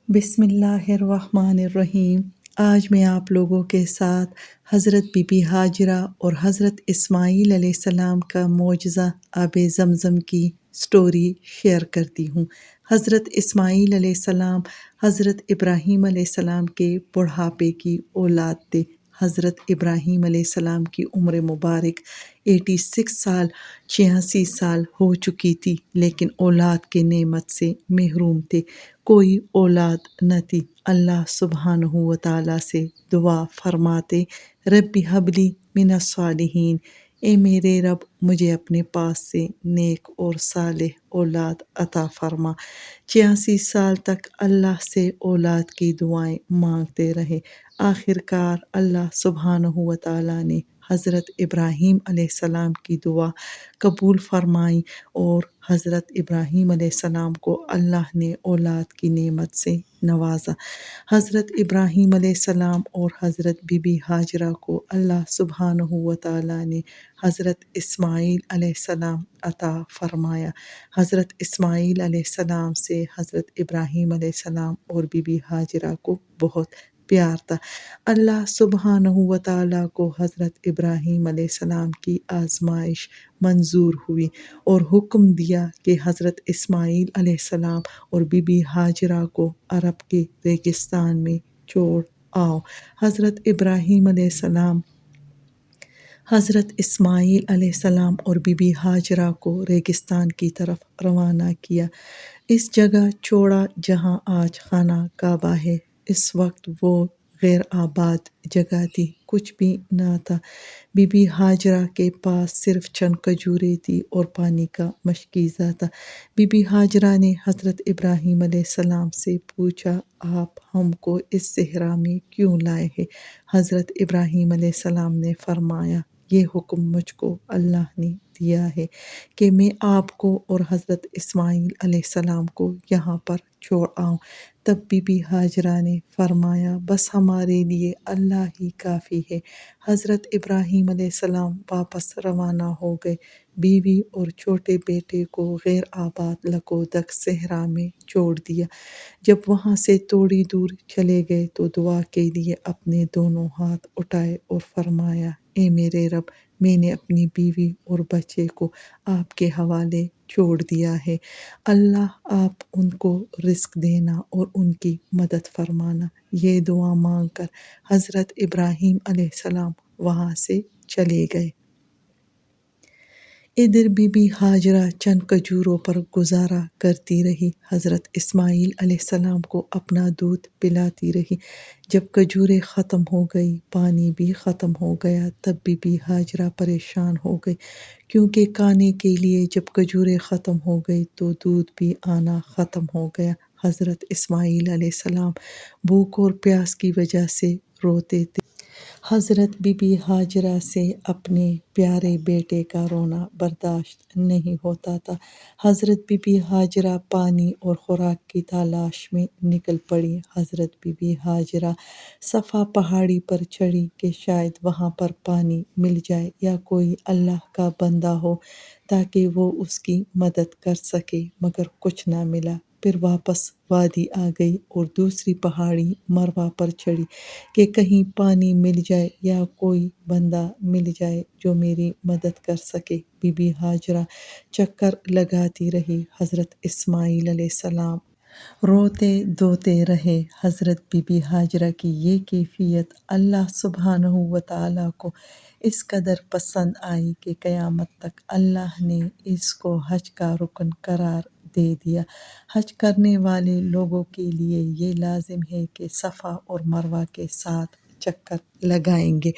بسم اللہ الرحمن الرحیم۔ آج میں آپ لوگوں کے ساتھ حضرت بی بی ہاجرہ اور حضرت اسماعیل علیہ السلام کا معجزہ آب زمزم کی سٹوری شیئر کرتی ہوں۔ حضرت اسماعیل علیہ السلام حضرت ابراہیم علیہ السلام کے بڑھاپے کی اولاد تھے۔ حضرت ابراہیم علیہ السلام کی عمر مبارک 86 سال 86 سال ہو چکی تھی، لیکن اولاد کے نعمت سے محروم تھے، کوئی اولاد نہ تھی۔ اللہ سبحانہ و تعالیٰ سے دعا فرماتے، رب ہب لی من الصالحین، اے میرے رب مجھے اپنے پاس سے نیک اور صالح اولاد عطا فرما۔ 86 سال تک اللہ سے اولاد کی دعائیں مانگتے رہے۔ آخر کار اللہ سبحانہ و تعالیٰ نے حضرت ابراہیم علیہ السلام کی دعا قبول فرمائی اور حضرت ابراہیم علیہ السلام کو اللہ نے اولاد کی نعمت سے نوازا۔ حضرت ابراہیم علیہ السلام اور حضرت بی بی ہاجرہ کو اللہ سبحانہ و تعالیٰ نے حضرت اسماعیل علیہ السلام عطا فرمایا۔ حضرت اسماعیل علیہ السلام سے حضرت ابراہیم علیہ السلام اور بی بی ہاجرہ کو بہت پیار تھا۔ اللہ سبحانہ و تعالیٰ کو حضرت ابراہیم علیہ السلام کی آزمائش منظور ہوئی اور حکم دیا کہ حضرت اسماعیل علیہ السلام اور بی بی ہاجرہ کو عرب کے ریگستان میں چھوڑ آؤ۔ حضرت ابراہیم علیہ السلام حضرت اسماعیل علیہ السلام اور بی بی ہاجرہ کو ریگستان کی طرف روانہ کیا، اس جگہ چھوڑا جہاں آج خانہ کعبہ ہے۔ اس وقت وہ غیر آباد جگہ تھی، کچھ بھی نہ تھا۔ بی بی ہاجرہ کے پاس صرف چند کھجوریں تھی اور پانی کا مشکیزہ تھا۔ بی بی ہاجرہ نے حضرت ابراہیم علیہ السلام سے پوچھا، آپ ہم کو اس صحرا میں کیوں لائے ہیں؟ حضرت ابراہیم علیہ السلام نے فرمایا، یہ حکم مجھ کو اللہ نے دیا ہے کہ میں آپ کو اور حضرت اسماعیل علیہ السلام کو یہاں پر چھوڑ آؤں۔ تب بی بی ہاجرہ نے فرمایا، بس ہمارے لیے اللہ ہی کافی ہے۔ حضرت ابراہیم علیہ السلام واپس روانہ ہو گئے، بیوی اور چھوٹے بیٹے کو غیر آباد لکودک صحرا میں چھوڑ دیا۔ جب وہاں سے تھوڑی دور چلے گئے تو دعا کے لیے اپنے دونوں ہاتھ اٹھائے اور فرمایا، اے میرے رب، میں نے اپنی بیوی اور بچے کو آپ کے حوالے چھوڑ دیا ہے، اللہ آپ ان کو رزق دینا اور ان کی مدد فرمانا۔ یہ دعا مانگ کر حضرت ابراہیم علیہ السلام وہاں سے چلے گئے۔ ادھر بی بی ہاجرہ چند کھجوروں پر گزارا کرتی رہی، حضرت اسماعیل علیہ السلام کو اپنا دودھ پلاتی رہی۔ جب کھجوریں ختم ہو گئی، پانی بھی ختم ہو گیا، تب بی بی ہاجرہ پریشان ہو گئی، کیونکہ کھانے کے لیے جب کھجوریں ختم ہو گئی تو دودھ بھی آنا ختم ہو گیا۔ حضرت اسماعیل علیہ السلام بھوک اور پیاس کی وجہ سے روتے تھے۔ حضرت بی بی ہاجرہ سے اپنے پیارے بیٹے کا رونا برداشت نہیں ہوتا تھا۔ حضرت بی بی ہاجرہ پانی اور خوراک کی تلاش میں نکل پڑی۔ حضرت بی بی ہاجرہ صفا پہاڑی پر چڑھی کہ شاید وہاں پر پانی مل جائے یا کوئی اللہ کا بندہ ہو تاکہ وہ اس کی مدد کر سکے، مگر کچھ نہ ملا۔ پھر واپس وادی آ گئی اور دوسری پہاڑی مروہ پر چڑھی کہ کہیں پانی مل جائے یا کوئی بندہ مل جائے جو میری مدد کر سکے۔ بی بی ہاجرہ چکر لگاتی رہی، حضرت اسماعیل علیہ السلام روتے دھوتے رہے۔ حضرت بی بی ہاجرہ کی یہ کیفیت اللہ سبحانہ و تعالیٰ کو اس قدر پسند آئی کہ قیامت تک اللہ نے اس کو حج کا رکن قرار دے دیا۔ حج کرنے والے لوگوں کے لیے یہ لازم ہے کہ صفا اور مروہ کے ساتھ چکر لگائیں گے۔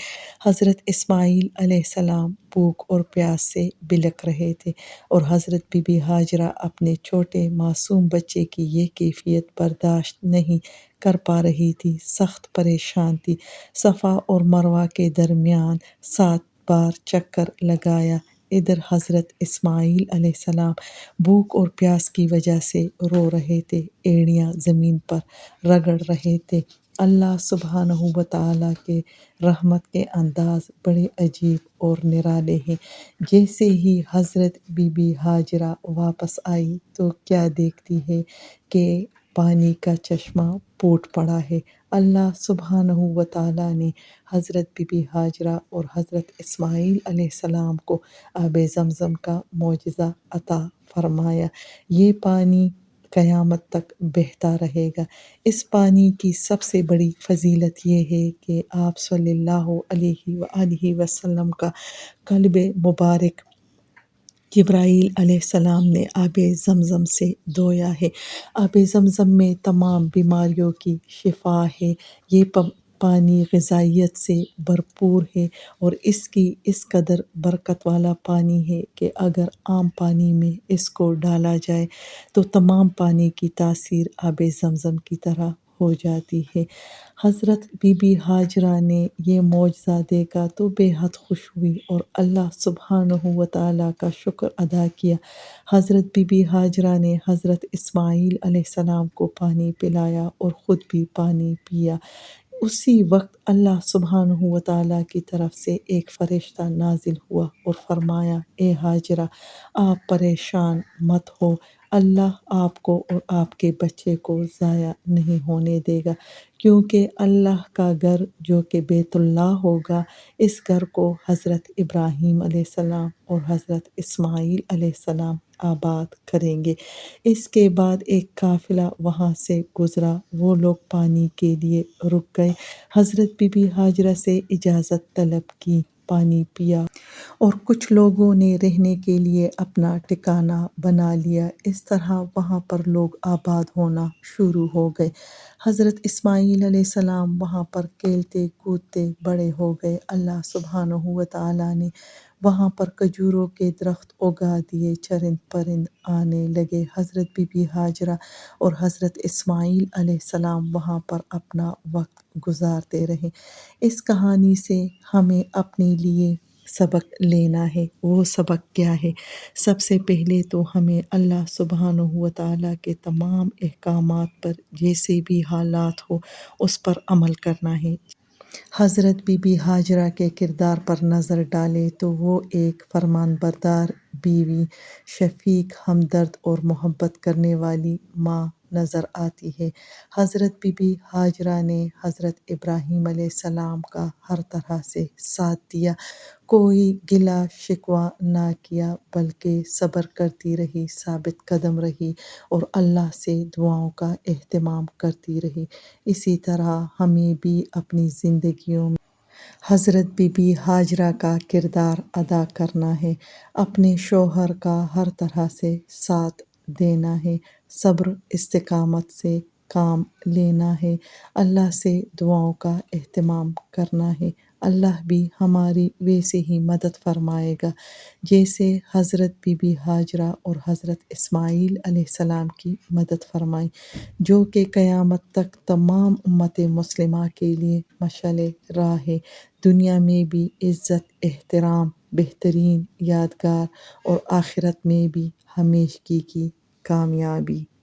حضرت اسماعیل علیہ السلام بھوک اور پیاس سے بلک رہے تھے اور حضرت بی بی ہاجرہ اپنے چھوٹے معصوم بچے کی یہ کیفیت برداشت نہیں کر پا رہی تھی، سخت پریشان تھی۔ صفا اور مروہ کے درمیان 7 بار چکر لگایا۔ ادھر حضرت اسماعیل علیہ السلام بھوک اور پیاس کی وجہ سے رو رہے تھے، ایڑیاں زمین پر رگڑ رہے تھے۔ اللہ سبحانہ و تعالیٰ کے رحمت کے انداز بڑے عجیب اور نرالے ہیں۔ جیسے ہی حضرت بی بی ہاجرہ واپس آئی تو کیا دیکھتی ہے کہ پانی کا چشمہ پھوٹ پڑا ہے۔ اللہ سبحانہ و تعالیٰ نے حضرت بی بی ہاجرہ اور حضرت اسماعیل علیہ السلام کو آب زمزم کا معجزہ عطا فرمایا۔ یہ پانی قیامت تک بہتا رہے گا۔ اس پانی کی سب سے بڑی فضیلت یہ ہے کہ آپ صلی اللہ علیہ وآلہ وسلم کا قلب مبارک جبرائیل علیہ السلام نے آب زمزم سے دھویا ہے۔ آب زمزم میں تمام بیماریوں کی شفا ہے۔ یہ پانی غذائیت سے بھرپور ہے اور اس کی اس قدر برکت والا پانی ہے کہ اگر عام پانی میں اس کو ڈالا جائے تو تمام پانی کی تاثیر آب زمزم کی طرح ہو جاتی ہے۔ حضرت بی بی ہاجرہ نے یہ معجزہ دیکھا تو بے حد خوش ہوئی اور اللہ سبحانہ و تعالیٰ کا شکر ادا کیا۔ حضرت بی بی ہاجرہ نے حضرت اسماعیل علیہ السلام کو پانی پلایا اور خود بھی پانی پیا۔ اسی وقت اللہ سبحانہ و تعالیٰ کی طرف سے ایک فرشتہ نازل ہوا اور فرمایا، اے ہاجرہ، آپ پریشان مت ہو، اللہ آپ کو اور آپ کے بچے کو ضائع نہیں ہونے دے گا، کیونکہ اللہ کا گھر جو کہ بیت اللہ ہوگا، اس گھر کو حضرت ابراہیم علیہ السلام اور حضرت اسماعیل علیہ السلام آباد کریں گے۔ اس کے بعد ایک قافلہ وہاں سے گزرا، وہ لوگ پانی کے لیے رک گئے۔ حضرت بی بی ہاجرہ سے اجازت طلب کی، پانی پیا اور کچھ لوگوں نے رہنے کے لیے اپنا ٹھکانہ بنا لیا۔ اس طرح وہاں پر لوگ آباد ہونا شروع ہو گئے۔ حضرت اسماعیل علیہ السلام وہاں پر کھیلتے کودتے بڑے ہو گئے۔ اللہ سبحانہ و تعالیٰ نے وہاں پر کھجوروں کے درخت اگا دیے، چرند پرند آنے لگے۔ حضرت بی بی ہاجرہ اور حضرت اسماعیل علیہ السلام وہاں پر اپنا وقت گزارتے رہے۔ اس کہانی سے ہمیں اپنے لیے سبق لینا ہے۔ وہ سبق کیا ہے؟ سب سے پہلے تو ہمیں اللہ سبحانہ و تعالیٰ کے تمام احکامات پر جیسے بھی حالات ہو اس پر عمل کرنا ہے۔ حضرت بی بی ہاجرہ کے کردار پر نظر ڈالیں تو وہ ایک فرمانبردار بیوی، شفیق، ہمدرد اور محبت کرنے والی ماں نظر آتی ہے۔ حضرت بی بی ہاجرہ نے حضرت ابراہیم علیہ السلام کا ہر طرح سے ساتھ دیا، کوئی گلہ شکوہ نہ کیا، بلکہ صبر کرتی رہی، ثابت قدم رہی اور اللہ سے دعاؤں کا اہتمام کرتی رہی۔ اسی طرح ہمیں بھی اپنی زندگیوں میں حضرت بی بی ہاجرہ کا کردار ادا کرنا ہے، اپنے شوہر کا ہر طرح سے ساتھ دینا ہے، صبر استقامت سے کام لینا ہے، اللہ سے دعاؤں کا اہتمام کرنا ہے۔ اللہ بھی ہماری ویسے ہی مدد فرمائے گا جیسے حضرت بی بی ہاجرہ اور حضرت اسماعیل علیہ السلام کی مدد فرمائی، جو کہ قیامت تک تمام امت مسلمہ کے لیے مشعل راہ ہے، دنیا میں بھی عزت، احترام، بہترین یادگار اور آخرت میں بھی ہمیشگی کی کامیابی۔